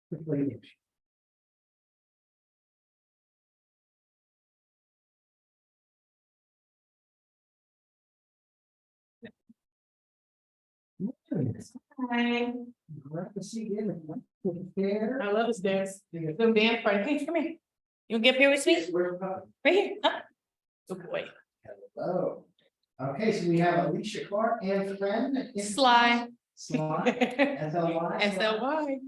quickly. Hi. Glad to see you. There. I love the stairs. Little dance party. Hey, come here. You get up here with me? Right here. Huh? Good boy. Hello. Okay, so we have Alysha Clark and friend. Sly. Sly. SLY. SLY.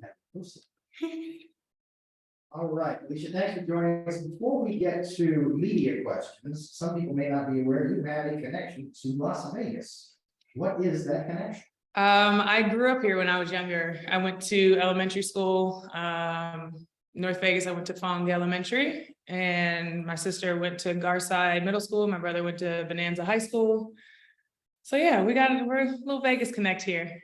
All right, Alysha, thanks for joining us. Before we get to media questions, some people may not be aware you have a connection to Las Vegas. What is that connection? I grew up here when I was younger. I went to elementary school, North Vegas. I went to Fong Elementary, and my sister went to Garside Middle School. My brother went to Bonanza High School. So yeah, we're a little Vegas connect here.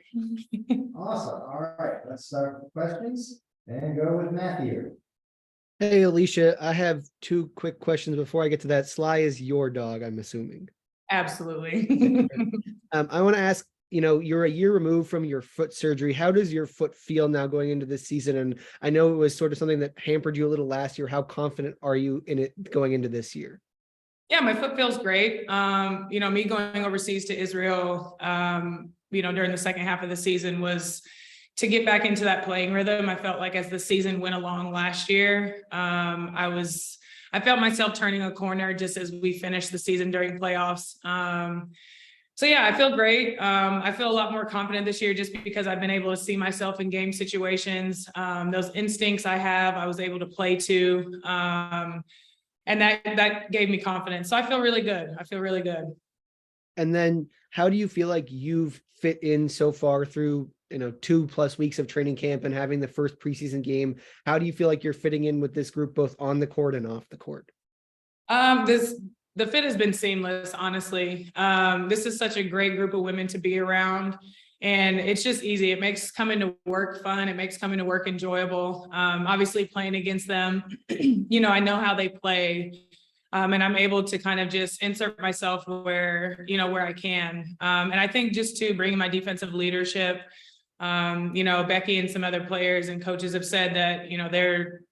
Awesome. All right, let's start with questions and go with Matthew. Hey, Alysha, I have two quick questions before I get to that. Sly is your dog, I'm assuming. Absolutely. I want to ask, you're a year removed from your foot surgery. How does your foot feel now going into this season? And I know it was sort of something that hampered you a little last year. How confident are you in it going into this year? Yeah, my foot feels great. Me going overseas to Israel, during the second half of the season was to get back into that playing rhythm. I felt like as the season went along last year, I felt myself turning a corner just as we finished the season during playoffs. So yeah, I feel great. I feel a lot more confident this year just because I've been able to see myself in game situations. Those instincts I have, I was able to play to. And that gave me confidence. So I feel really good. And then how do you feel like you've fit in so far through, 2+ weeks of training camp and having the first preseason game? How do you feel like you're fitting in with this group, both on the court and off the court? The fit has been seamless, honestly. This is such a great group of women to be around, and it's just easy. It makes coming to work fun. It makes coming to work enjoyable. Obviously playing against them, I know how they play. And I'm able to kind of just insert myself where I can. And I think just to bring my defensive leadership, Becky and some other players and coaches have said that,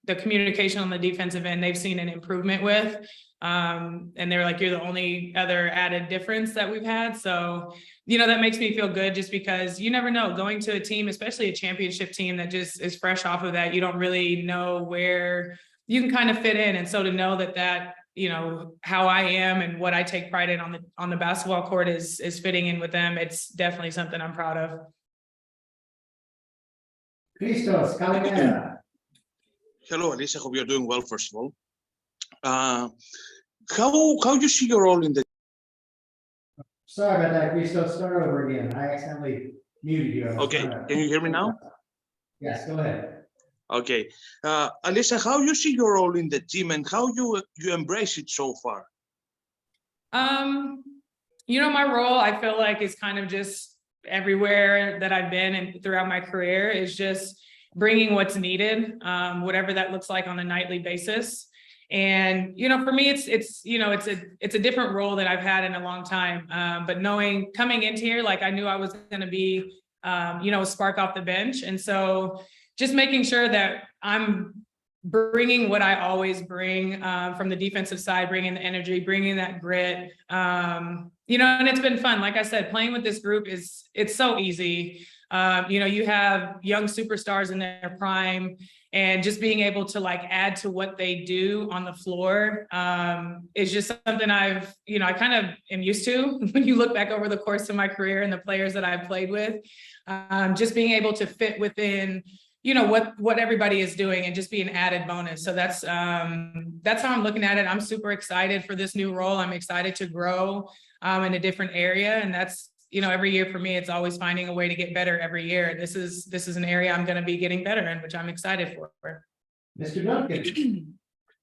the communication on the defensive end, they've seen an improvement with. And they're like, you're the only other added difference that we've had. So, that makes me feel good just because you never know going to a team, especially a championship team that just is fresh off of that, you don't really know where you can kind of fit in. And so to know that, how I am and what I take pride in on the basketball court is fitting in with them. It's definitely something I'm proud of. Christos, Calimera. Hello, Alysha. Hope you're doing well, first of all. How you see your role in the... Sorry about that, Christos. Start over again. I accidentally muted you. Okay, can you hear me now? Yes, go ahead. Okay. Alysha, how you see your role in the team and how you embrace it so far? My role, I feel like is kind of just everywhere that I've been and throughout my career is just bringing what's needed, whatever that looks like on a nightly basis. And, for me, it's a different role that I've had in a long time. But coming into here, like I knew I was going to be, a spark off the bench. And so just making sure that I'm bringing what I always bring from the defensive side, bringing the energy, bringing that grit, and it's been fun. Like I said, playing with this group it's so easy. You have young superstars in their prime, and just being able to add to what they do on the floor is just something I kind of am used to when you look back over the course of my career and the players that I've played with, just being able to fit within what everybody is doing and just be an added bonus. So that's how I'm looking at it. I'm super excited for this new role. I'm excited to grow in a different area. And that's, every year for me, it's always finding a way to get better every year. This is an area I'm going to be getting better in, which I'm excited for. Mr. Duncan.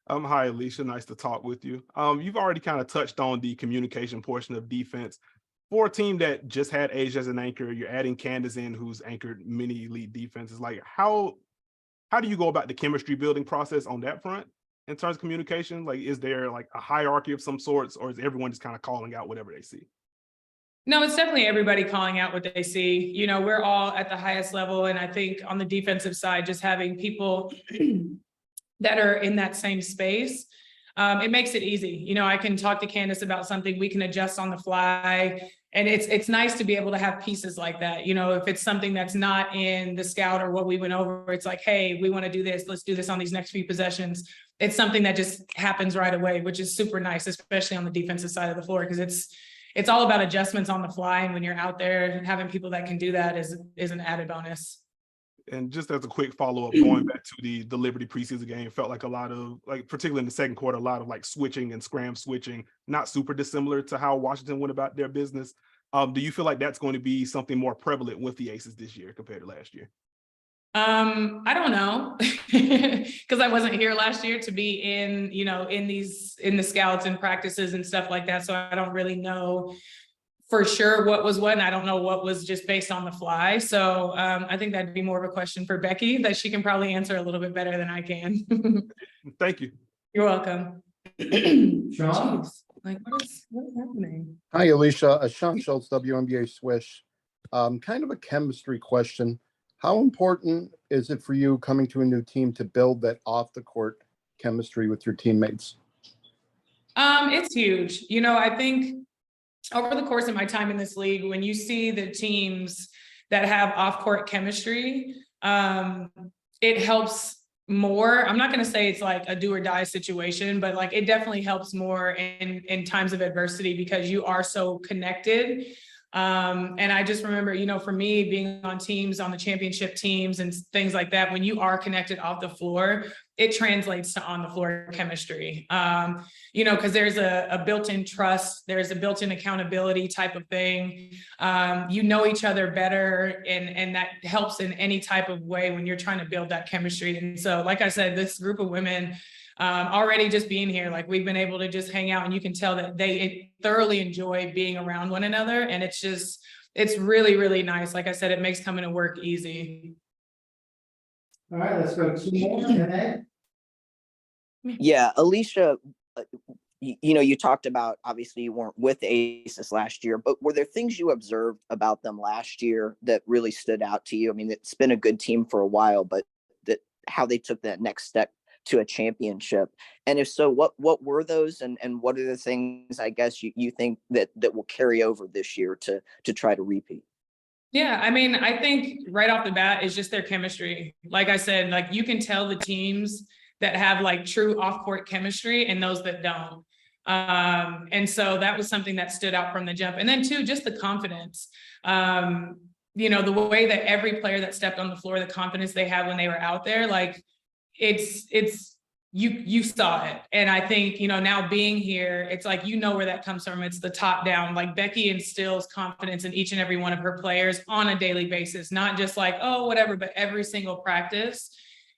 Hi, Alysha. Nice to talk with you. You've already kind of touched on the communication portion of defense. For a team that just had A'ja as an anchor, you're adding Candace in, who's anchored many elite defenses. How do you go about the chemistry building process on that front in terms of communication? Is there a hierarchy of some sorts, or is everyone just kind of calling out whatever they see? No, it's definitely everybody calling out what they see. You know, we're all at the highest level. And I think on the defensive side, just having people that are in that same space, it makes it easy. You know, I can talk to Candace about something, we can adjust on the fly. And it's nice to be able to have pieces like that. You know, if it's something that's not in the scout or what we went over, it's like, hey, we want to do this. Let's do this on these next few possessions. It's something that just happens right away, which is super nice, especially on the defensive side of the floor, because it's all about adjustments on the fly. And when you're out there, having people that can do that is an added bonus. And just as a quick follow-up, going back to the Liberty preseason game, felt like a lot of, like, particularly in the second quarter, a lot of like switching and scram switching, not super dissimilar to how Washington went about their business. Do you feel like that's going to be something more prevalent with the Aces this year compared to last year? I don't know, because I wasn't here last year to be in, you know, in the scouts and practices and stuff like that. So I don't really know for sure what was what, and I don't know what was just based on the fly. So I think that'd be more of a question for Becky that she can probably answer a little bit better than I can. Thank you. You're welcome. Sean? Jeez, like what is happening? Hi, Alysha. Sean Schultz, WNBA Swish. Kind of a chemistry question. How important is it for you coming to a new team to build that off the court chemistry with your teammates? It's huge. You know, I think over the course of my time in this league, when you see the teams that have off-court chemistry, it helps more. I'm not going to say it's like a do or die situation, but like it definitely helps more in times of adversity because you are so connected. And I just remember, you know, for me being on teams, on the championship teams and things like that, when you are connected off the floor, it translates to on the floor chemistry. You know, because there's a built-in trust, there's a built-in accountability type of thing. You know each other better, and that helps in any type of way when you're trying to build that chemistry. And so, like I said, this group of women, already just being here, like we've been able to just hang out, and you can tell that they thoroughly enjoy being around one another. And it's really, really nice. Like I said, it makes coming to work easy. All right, let's go two more. Renee? Yeah, Alysha, you know, you talked about, obviously you weren't with the Aces last year, but were there things you observed about them last year that really stood out to you? I mean, it's been a good team for a while, but how they took that next step to a championship. And if so, what were those, and what are the things, I guess, you think that will carry over this year to try to repeat? Yeah, I mean, I think right off the bat is just their chemistry. Like I said, like you can tell the teams that have like true off-court chemistry and those that don't. And so that was something that stood out from the jump. And then too, just the confidence. You know, the way that every player that stepped on the floor, the confidence they had when they were out there, like you saw it. And I think, you know, now being here, it's like, you know where that comes from. It's the top down. Like Becky instills confidence in each and every one of her players on a daily basis, not just like, oh, whatever, but every single practice,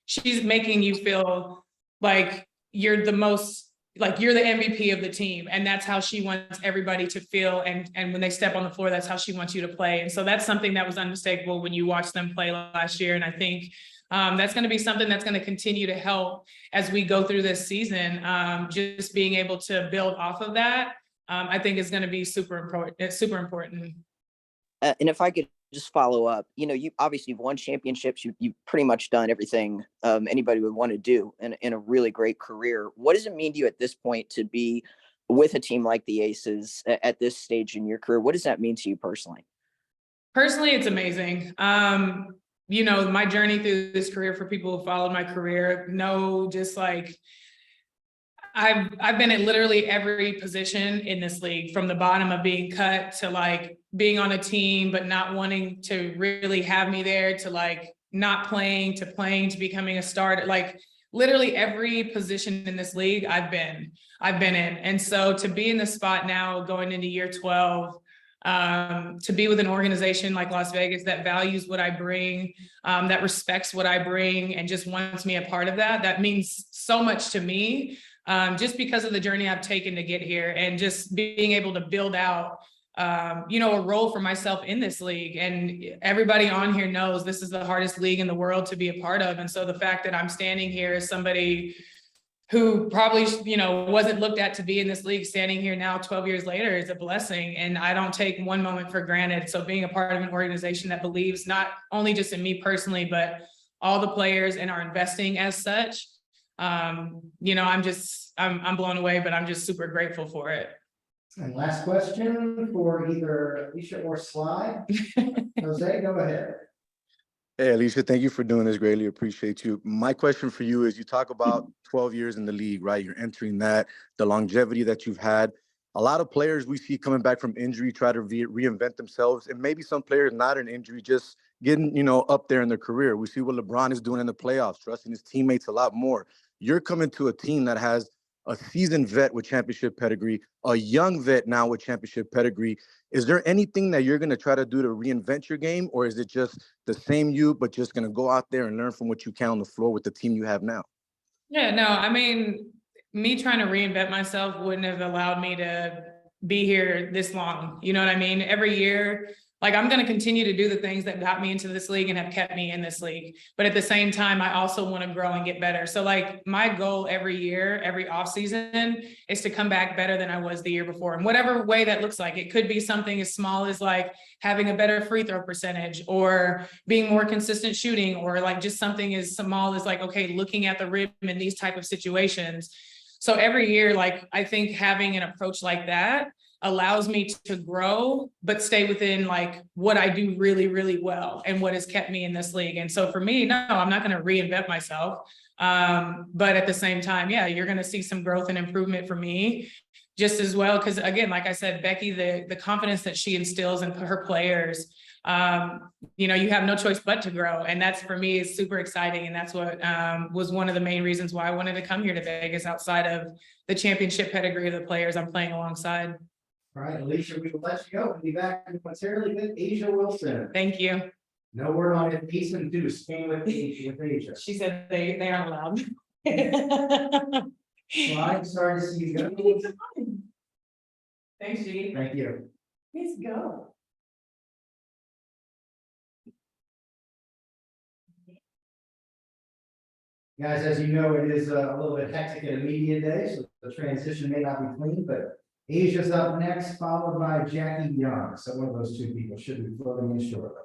she's making you feel like you're the most, like you're the MVP of the team. And that's how she wants everybody to feel. And when they step on the floor, that's how she wants you to play. And so that's something that was unmistakable when you watched them play last year. And I think that's going to be something that's going to continue to help as we go through this season. Just being able to build off of that, I think is going to be super important. It's super important. And if I could just follow up, you know, you've won championships. You've pretty much done everything anybody would want to do in a really great career. What does it mean to you at this point to be with a team like the Aces at this stage in your career? What does that mean to you personally? Personally, it's amazing. You know, my journey through this career, for people who followed my career, know just like I've been at literally every position in this league, from the bottom of being cut to like being on a team but not wanting to really have me there, to like not playing, to becoming a starter. Like literally every position in this league I've been in. And so to be in the spot now going into year 12, to be with an organization like Las Vegas that values what I bring, that respects what I bring, and just wants me a part of that, that means so much to me, just because of the journey I've taken to get here, and just being able to build out, you know, a role for myself in this league. And everybody on here knows this is the hardest league in the world to be a part of. And so the fact that I'm standing here as somebody who probably, wasn't looked at to be in this league, standing here now 12 years later is a blessing. And I don't take one moment for granted. So being a part of an organization that believes not only just in me personally, but all the players and are investing as such, I'm blown away, but I'm just super grateful for it. And last question for either Alysha or Sly. Jose, go ahead. Hey, Alysha, thank you for doing this. Greatly appreciate you. My question for you is, you talk about 12 years in the league, right? You're entering that, the longevity that you've had. A lot of players we see coming back from injury try to reinvent themselves, and maybe some players not an injury, just getting, up there in their career. We see what LeBron is doing in the playoffs, trusting his teammates a lot more. You're coming to a team that has a seasoned vet with championship pedigree, a young vet now with championship pedigree. Is there anything that you're going to try to do to reinvent your game, or is it just the same you, but just going to go out there and learn from what you can on the floor with the team you have now? Yeah, no, I mean, me trying to reinvent myself wouldn't have allowed me to be here this long. You know what I mean? Every year, like, I'm going to continue to do the things that got me into this league and have kept me in this league. But at the same time, I also want to grow and get better. So like, my goal every year, every off season, is to come back better than I was the year before. And whatever way that looks like, it could be something as small as like having a better free throw percentage, or being more consistent shooting, or like just something as small as like, okay, looking at the rim in these type of situations. So every year, like, I think having an approach like that allows me to grow, but stay within like what I do really, really well and what has kept me in this league. And so for me, no, I'm not going to reinvent myself. But at the same time, yeah, you're going to see some growth and improvement for me just as well. Cause again, like I said, Becky, the confidence that she instills in her players, you have no choice but to grow. And that's, for me, is super exciting. And that's what was one of the main reasons why I wanted to come here to Vegas, outside of the championship pedigree of the players I'm playing alongside. All right, Alysha, we will let you go. We'll be back momentarily with Asia Wilson. Thank you. No word on it. Peace and deuce. Came with Asia. She said they aren't allowed. Well, I'm sorry to see you go. Thanks, G. Thank you. Please go. Guys, as you know, it is a little bit hectic in a media day, so the transition may not be clean, but Asia's up next, followed by Jackie Young. So one of those two people should be floating in shortly.